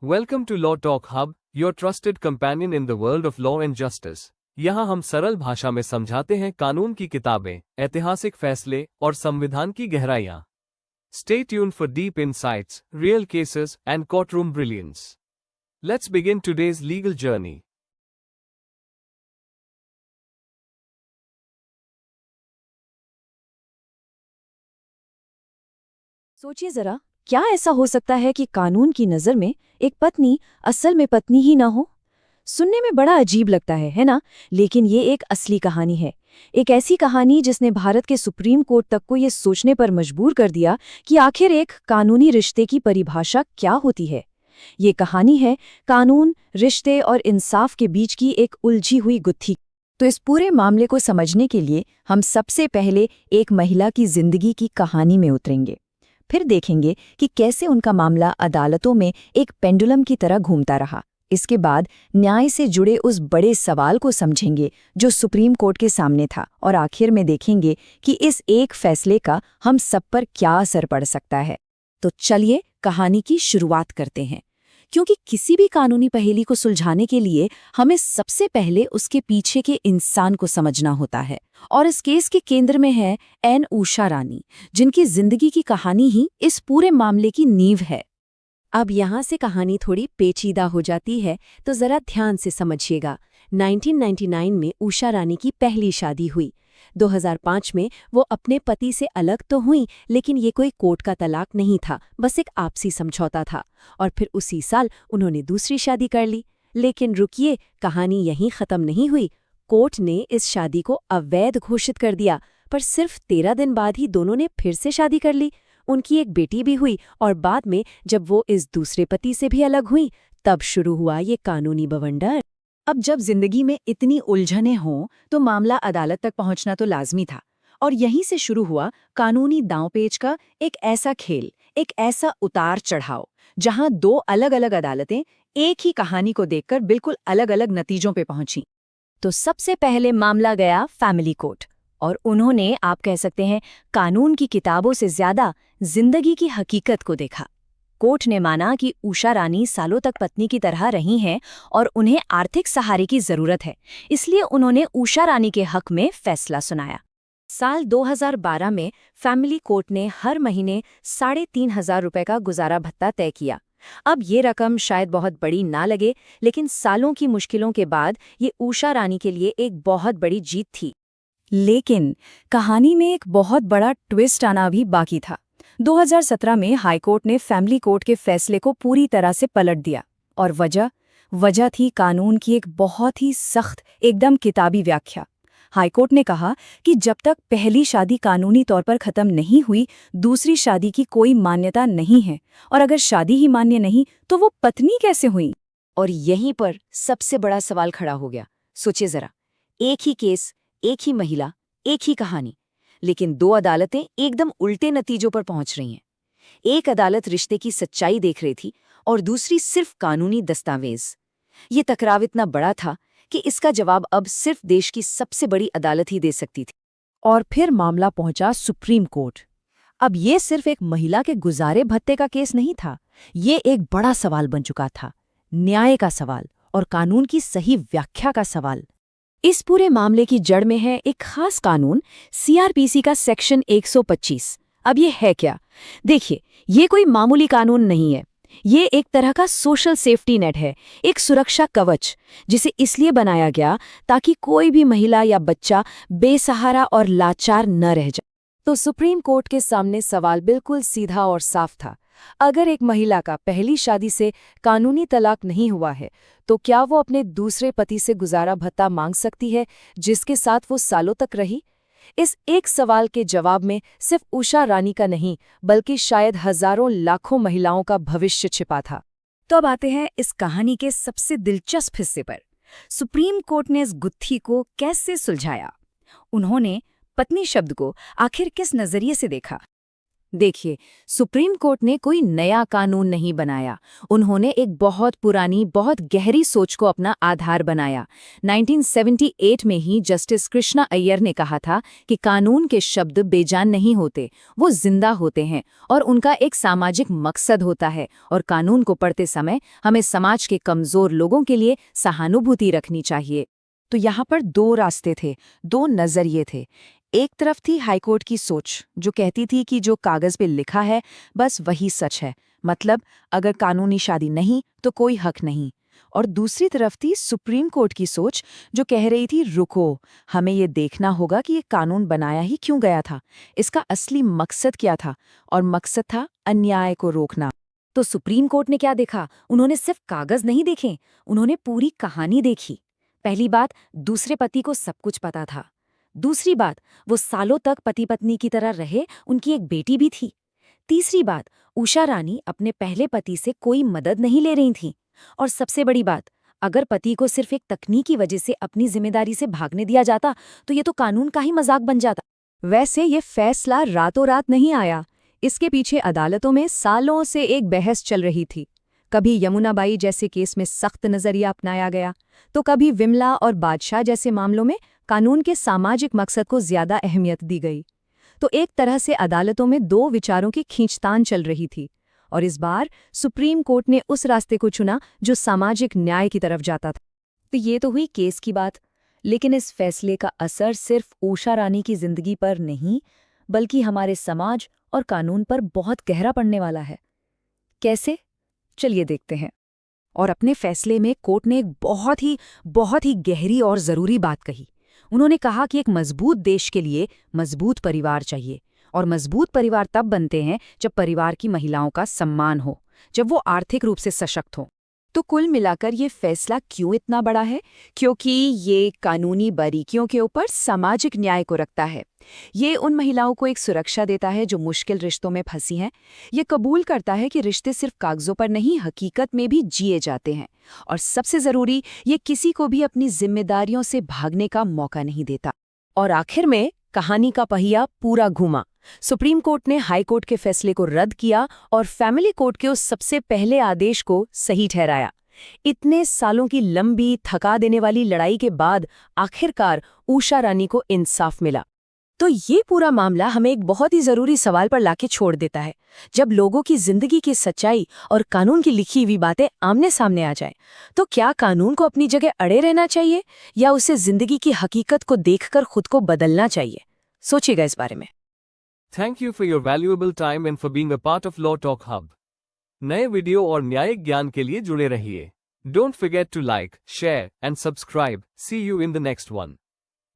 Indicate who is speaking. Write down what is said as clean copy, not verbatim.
Speaker 1: Welcome to Law Talk Hub, your trusted companion in the world of law and justice. यहाँ हम सरल भाषा में समझाते हैं कानून की किताबें, ऐतिहासिक फैसले और संविधान की गहराइयाँ. Stay tuned for deep insights, real cases, and courtroom brilliance. Let's begin today's legal journey.
Speaker 2: सोचिए जरा, क्या ऐसा हो सकता है कि कानून की नज़र में एक पत्नी असल में पत्नी ही ना हो? सुनने में बड़ा अजीब लगता है ना? लेकिन ये एक असली कहानी है। एक ऐसी कहानी जिसने भारत के सुप्रीम कोर्ट तक को ये सोचने पर मजबूर कर दिया कि आखिर एक कानूनी रिश्ते की परिभाषा क्या होती है। ये कहानी है कानून, रिश्ते और इंसाफ के बीच की एक उलझी हुई गुत्थी। तो इस पूरे मामले को समझने के लिए हम सबसे पहले एक महिला की जिंदगी की कहानी में उतरेंगे। फिर देखेंगे कि कैसे उनका मामला अदालतों में एक पेंडुलम की तरह घूमता रहा। इसके बाद न्याय से जुड़े उस बड़े सवाल को समझेंगे जो सुप्रीम कोर्ट के सामने था, और आखिर में देखेंगे कि इस एक फैसले का हम सब पर क्या असर पड़ सकता है। तो चलिए कहानी की शुरुआत करते हैं, क्योंकि किसी भी कानूनी पहेली को सुलझाने के लिए हमें सबसे पहले उसके पीछे के इंसान को समझना होता है। और इस केस के केंद्र में है एन उषा रानी, जिनकी जिंदगी की कहानी ही इस पूरे मामले की नींव है। अब यहाँ से कहानी थोड़ी पेचीदा हो जाती है, तो जरा ध्यान से समझिएगा। 1999 में उषा रानी की पहली शादी हुई। 2005 में वो अपने पति से अलग तो हुई, लेकिन ये कोई कोर्ट का तलाक नहीं था, बस एक आपसी समझौता था। और फिर उसी साल उन्होंने दूसरी शादी कर ली। लेकिन रुकिए, कहानी यहीं खत्म नहीं हुई। कोर्ट ने इस शादी को अवैध घोषित कर दिया, पर सिर्फ 13 दिन बाद ही दोनों ने फिर से शादी कर ली। उनकी एक बेटी भी हुई, और बाद में जब वो इस दूसरे पति से भी अलग हुई, तब शुरू हुआ ये कानूनी बवंडर। अब जब जिंदगी में इतनी उलझनें हों, तो मामला अदालत तक पहुंचना तो लाजमी था। और यहीं से शुरू हुआ कानूनी दांवपेच का एक ऐसा खेल, एक ऐसा उतार चढ़ाव, जहां दो अलग अलग अदालतें एक ही कहानी को देखकर बिल्कुल अलग अलग नतीजों पे पहुंची। तो सबसे पहले मामला गया फैमिली कोर्ट, और उन्होंने, आप कह सकते हैं, कानून की किताबों से ज्यादा जिंदगी की हकीकत को देखा। कोर्ट ने माना कि उषा रानी सालों तक पत्नी की तरह रही हैं और उन्हें आर्थिक सहारे की जरूरत है, इसलिए उन्होंने उषा रानी के हक में फैसला सुनाया। साल 2012 में फैमिली कोर्ट ने हर महीने 3,500 रुपए का गुजारा भत्ता तय किया। अब ये रकम शायद बहुत बड़ी ना लगे, लेकिन सालों की मुश्किलों के बाद ये उषा रानी के लिए एक बहुत बड़ी जीत थी। लेकिन कहानी में एक बहुत बड़ा ट्विस्ट आना भी बाकी था। 2017 में हाईकोर्ट ने फैमिली कोर्ट के फैसले को पूरी तरह से पलट दिया, और वजह थी कानून की एक बहुत ही सख्त, एकदम किताबी व्याख्या। हाईकोर्ट ने कहा कि जब तक पहली शादी कानूनी तौर पर खत्म नहीं हुई, दूसरी शादी की कोई मान्यता नहीं है, और अगर शादी ही मान्य नहीं तो वो पत्नी कैसे हुई। और यहीं पर सबसे बड़ा सवाल खड़ा हो गया। सोचिए जरा, एक ही केस, एक ही महिला, एक ही कहानी, लेकिन दो अदालतें एकदम उल्टे नतीजों पर पहुंच रही हैं। एक अदालत रिश्ते की सच्चाई देख रही थी, और दूसरी सिर्फ कानूनी दस्तावेज। ये टकराव इतना बड़ा था कि इसका जवाब अब सिर्फ देश की सबसे बड़ी अदालत ही दे सकती थी। और फिर मामला पहुंचा सुप्रीम कोर्ट। अब ये सिर्फ एक महिला के गुजारे भत्ते का केस नहीं था, ये एक बड़ा सवाल बन चुका था, न्याय का सवाल और कानून की सही व्याख्या का सवाल। इस पूरे मामले की जड़ में है एक खास कानून, सीआरपीसी का सेक्शन 125। अब ये है क्या? देखिए, ये कोई मामूली कानून नहीं है। ये एक तरह का सोशल सेफ्टी नेट है, एक सुरक्षा कवच, जिसे इसलिए बनाया गया ताकि कोई भी महिला या बच्चा बेसहारा और लाचार न रह जाए। तो सुप्रीम कोर्ट के सामने सवाल बिल्कुल सीधा और साफ था। अगर एक महिला का पहली शादी से कानूनी तलाक नहीं हुआ है, तो क्या वो अपने दूसरे पति से गुजारा भत्ता मांग सकती है, जिसके साथ वो सालों तक रही? इस एक सवाल के जवाब में सिर्फ उषा रानी का नहीं, बल्कि शायद हजारों लाखों महिलाओं का भविष्य छिपा था। तो अब आते हैं इस कहानी के सबसे दिलचस्प हिस्से पर। सुप्रीम कोर्ट ने इस गुत्थी को कैसे सुलझाया? उन्होंने पत्नी शब्द को आखिर किस नजरिए से देखा? देखिए, सुप्रीम कोर्ट ने कोई नया कानून नहीं बनाया। उन्होंने एक बहुत पुरानी, बहुत गहरी सोच को अपना आधार बनाया। 1978 में ही जस्टिस कृष्णा अय्यर ने कहा था कि कानून के शब्द बेजान नहीं होते, वो जिंदा होते हैं और उनका एक सामाजिक मकसद होता है, और कानून को पढ़ते समय हमें समाज के कमजोर लोगों के लिए सहानुभूति रखनी चाहिए। तो यहाँ पर दो रास्ते थे, दो नजरिए थे। एक तरफ थी हाईकोर्ट की सोच, जो कहती थी कि जो कागज पे लिखा है बस वही सच है, मतलब अगर कानूनी शादी नहीं तो कोई हक नहीं। और दूसरी तरफ थी सुप्रीम कोर्ट की सोच, जो कह रही थी रुको, हमें ये देखना होगा कि ये कानून बनाया ही क्यों गया था, इसका असली मकसद क्या था, और मकसद था अन्याय को रोकना। तो सुप्रीम कोर्ट ने क्या देखा? उन्होंने सिर्फ कागज नहीं देखे, उन्होंने पूरी कहानी देखी। पहली बात, दूसरे पति को सब कुछ पता था। दूसरी बात, वो सालों तक पति पत्नी की तरह रहे, उनकी एक बेटी भी थी। तीसरी बात, उषा रानी अपने पहले पति से कोई मदद नहीं ले रही थी। और सबसे बड़ी बात, अगर पति को सिर्फ एक तकनीकी वजह से अपनी जिम्मेदारी से भागने दिया जाता तो ये तो कानून का ही मजाक बन जाता। वैसे ये फैसला रातों रात नहीं आया। इसके पीछे अदालतों में सालों से एक बहस चल रही थी। कभी यमुनाबाई जैसे केस में सख्त नजरिया अपनाया गया, तो कभी विमला और बादशाह जैसे मामलों में कानून के सामाजिक मकसद को ज्यादा अहमियत दी गई। तो एक तरह से अदालतों में दो विचारों की खींचतान चल रही थी, और इस बार सुप्रीम कोर्ट ने उस रास्ते को चुना जो सामाजिक न्याय की तरफ जाता था। तो ये तो हुई केस की बात, लेकिन इस फैसले का असर सिर्फ उषा रानी की जिंदगी पर नहीं, बल्कि हमारे समाज और कानून पर बहुत गहरा पड़ने वाला है। कैसे? चलिए देखते हैं। और अपने फैसले में कोर्ट ने एक बहुत ही गहरी और जरूरी बात कही। उन्होंने कहा कि एक मजबूत देश के लिए मजबूत परिवार चाहिए, और मजबूत परिवार तब बनते हैं जब परिवार की महिलाओं का सम्मान हो, जब वो आर्थिक रूप से सशक्त हो। तो कुल मिलाकर ये फैसला क्यों इतना बड़ा है? क्योंकि ये कानूनी बारीकियों के ऊपर सामाजिक न्याय को रखता है। ये उन महिलाओं को एक सुरक्षा देता है जो मुश्किल रिश्तों में फंसी हैं। ये कबूल करता है कि रिश्ते सिर्फ कागजों पर नहीं, हकीकत में भी जिए जाते हैं। और सबसे जरूरी, ये किसी को भी अपनी जिम्मेदारियों से भागने का मौका नहीं देता। और आखिर में कहानी का पहिया पूरा घूमा। सुप्रीम कोर्ट ने हाई कोर्ट के फैसले को रद्द किया और फैमिली कोर्ट के उस सबसे पहले आदेश को सही ठहराया। इतने सालों की लंबी, थका देने वाली लड़ाई के बाद आखिरकार उषा रानी को इंसाफ मिला। तो ये पूरा मामला हमें एक बहुत ही जरूरी सवाल पर लाके छोड़ देता है। जब लोगों की जिंदगी की सच्चाई और कानून की लिखी हुई बातें आमने सामने आ जाएं, तो क्या कानून को अपनी जगह अड़े रहना चाहिए, या उसे जिंदगी की हकीकत को देखकर खुद को बदलना चाहिए? सोचिएगा इस बारे में।
Speaker 1: Thank you for your valuable time and for being a part of Law Talk Hub. नए वीडियो और न्यायिक ज्ञान के लिए जुड़े रहिए। Don't forget to like, share and subscribe. See you in the next one.